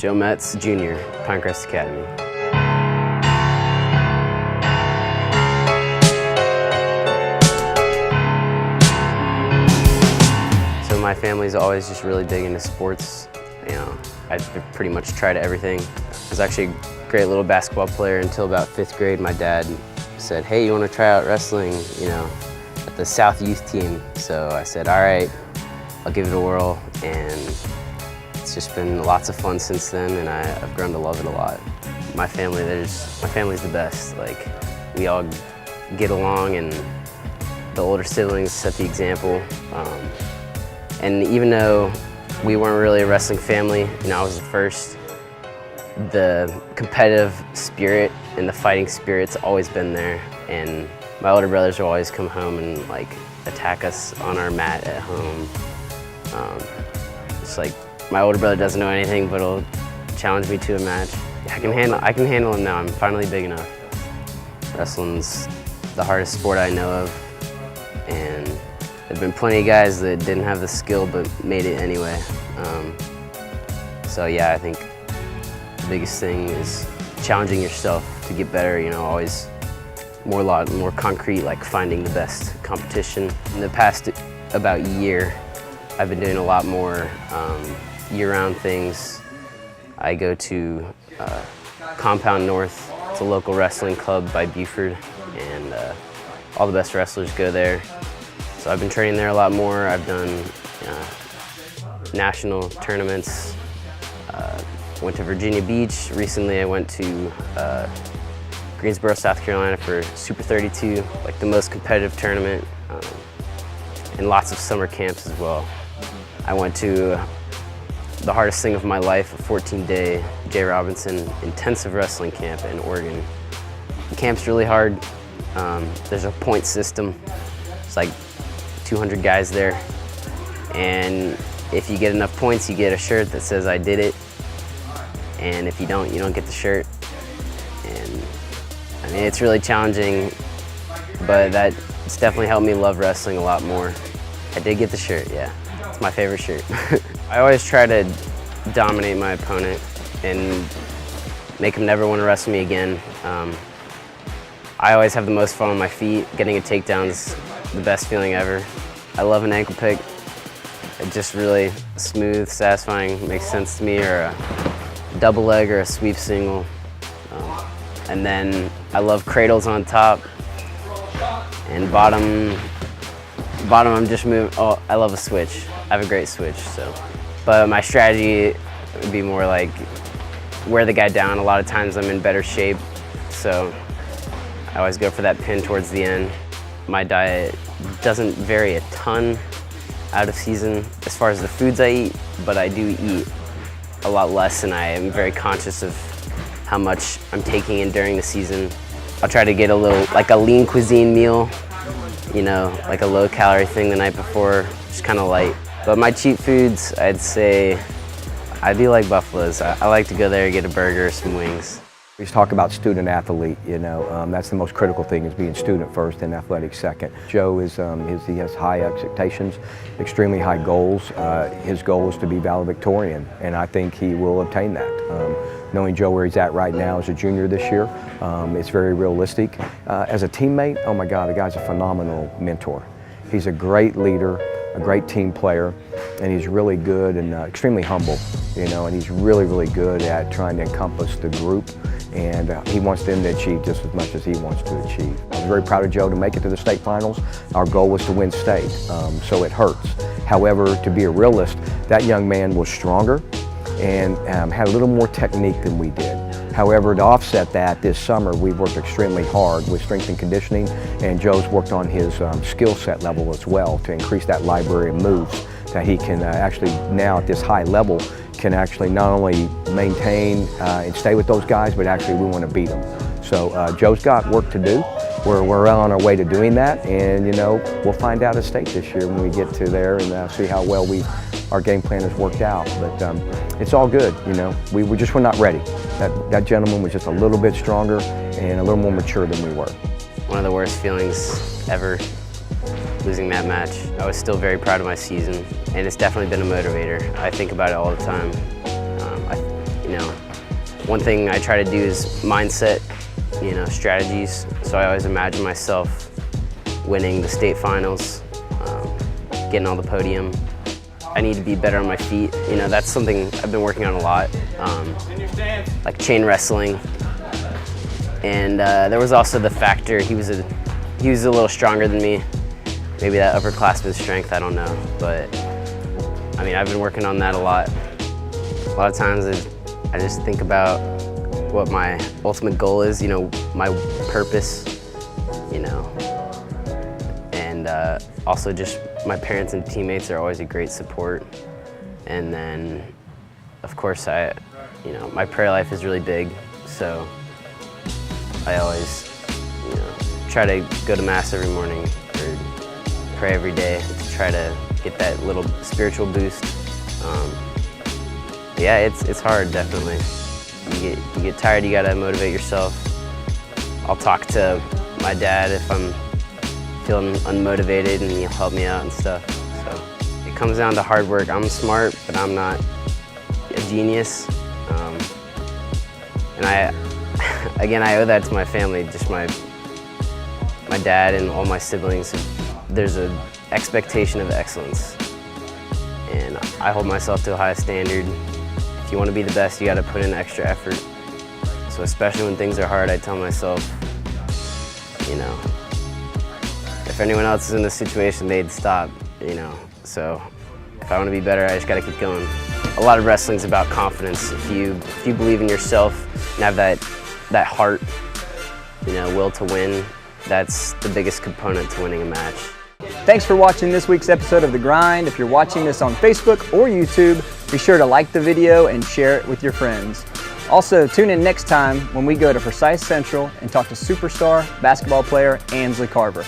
Joe Metz, Jr., Pinecrest Academy. So my family's always just really big into sports. You know, I pretty much tried everything. I was actually a great little basketball player until about 5th grade. My dad said, "Hey, you want to try out wrestling, you know, at the South Youth team?" So I said, "All right, I'll give it a whirl." And it's just been lots of fun since then, and I've grown to love it a lot. My family's the best. Like, we all get along, and the older siblings set the example. And even though we weren't really a wrestling family, you know, I was the first, the competitive spirit and the fighting spirit's always been there. And my older brothers will always come home and like attack us on our mat at home. It's like, my older brother doesn't know anything, but he'll challenge me to a match. I can handle him now. I'm finally big enough. Wrestling's the hardest sport I know of, and there've been plenty of guys that didn't have the skill but made it anyway. So yeah, I think the biggest thing is challenging yourself to get better. You know, always a lot more concrete, like finding the best competition. In the past about year, I've been doing a lot more year-round things. I go to Compound North. It's a local wrestling club by Buford, and all the best wrestlers go there. So I've been training there a lot more. I've done national tournaments. Went to Virginia Beach. Recently I went to Greensboro, South Carolina for Super 32, like the most competitive tournament, and lots of summer camps as well. I went to the hardest thing of my life, a 14-day J. Robinson intensive wrestling camp in Oregon. The camp's really hard. There's a point system. It's like 200 guys there. And if you get enough points, you get a shirt that says "I did it." And if you don't get the shirt. And I mean, it's really challenging, but it's definitely helped me love wrestling a lot more. I did get the shirt, yeah. It's my favorite shirt. I always try to dominate my opponent and make him never want to wrestle me again. I always have the most fun on my feet. Getting a takedown's the best feeling ever. I love an ankle pick. It's just really smooth, satisfying, makes sense to me, or a double leg or a sweep single. And then I love cradles on top, and bottom I'm just moving. Oh, I love a switch. I have a great switch, so. But my strategy would be more like wear the guy down. A lot of times I'm in better shape, so I always go for that pin towards the end. My diet doesn't vary a ton out of season as far as the foods I eat, but I do eat a lot less, and I am very conscious of how much I'm taking in during the season. I'll try to get like a lean cuisine meal, you know, like a low-calorie thing the night before, just kind of light. But my cheat foods, I'd say, I do like Buffalo's. I like to go there and get a burger, some wings. We talk about student athlete, you know, that's the most critical thing, is being student first and athletic second. Joe he has high expectations, extremely high goals. His goal is to be valedictorian, and I think he will obtain that. Knowing Joe where he's at right now as a junior this year, it's very realistic. As a teammate, oh my God, the guy's a phenomenal mentor. He's a great leader, a great team player, and he's really good and extremely humble, you know, and he's really, really good at trying to encompass the group, and he wants them to achieve just as much as he wants to achieve. I was very proud of Joe to make it to the state finals. Our goal was to win state, so it hurts. However, to be a realist, that young man was stronger and had a little more technique than we did. However, to offset that, this summer we've worked extremely hard with strength and conditioning, and Joe's worked on his skill set level as well to increase that library of moves that he can actually now at this high level can actually not only maintain and stay with those guys, but actually we want to beat them. So Joe's got work to do. We're well on our way to doing that, and you know, we'll find out at state this year when we get to there and see how well our game plan has worked out. But it's all good, you know. We were not ready. That gentleman was just a little bit stronger and a little more mature than we were. One of the worst feelings ever, losing that match. I was still very proud of my season, and it's definitely been a motivator. I think about it all the time. you know, one thing I try to do is mindset, you know, strategies. So I always imagine myself winning the state finals, getting on the podium. I need to be better on my feet. You know, that's something I've been working on a lot, like chain wrestling. And there was also the factor, he was a little stronger than me. Maybe that upperclassman strength, I don't know. But I mean, I've been working on that a lot. A lot of times I just think about what my ultimate goal is, you know, my purpose, you know. And also just my parents and teammates are always a great support. And then, of course, you know, my prayer life is really big, so I always, you know, try to go to Mass every morning or pray every day to try to get that little spiritual boost. Yeah, it's hard, definitely. You get tired, you gotta motivate yourself. I'll talk to my dad if I'm feeling unmotivated, and he'll help me out and stuff. So it comes down to hard work. I'm smart, but I'm not a genius. And again, I owe that to my family, just my dad and all my siblings. There's an expectation of excellence, and I hold myself to a high standard. If you want to be the best, you got to put in extra effort. So especially when things are hard, I tell myself, you know, if anyone else is in this situation, they'd stop, you know. So if I want to be better, I just got to keep going. A lot of wrestling's about confidence. If you believe in yourself and have that heart, you know, will to win, that's the biggest component to winning a match. Thanks for watching this week's episode of The Grind. If you're watching this on Facebook or YouTube, be sure to like the video and share it with your friends. Also, tune in next time when we go to Forsyth Central and talk to superstar basketball player Ansley Carver.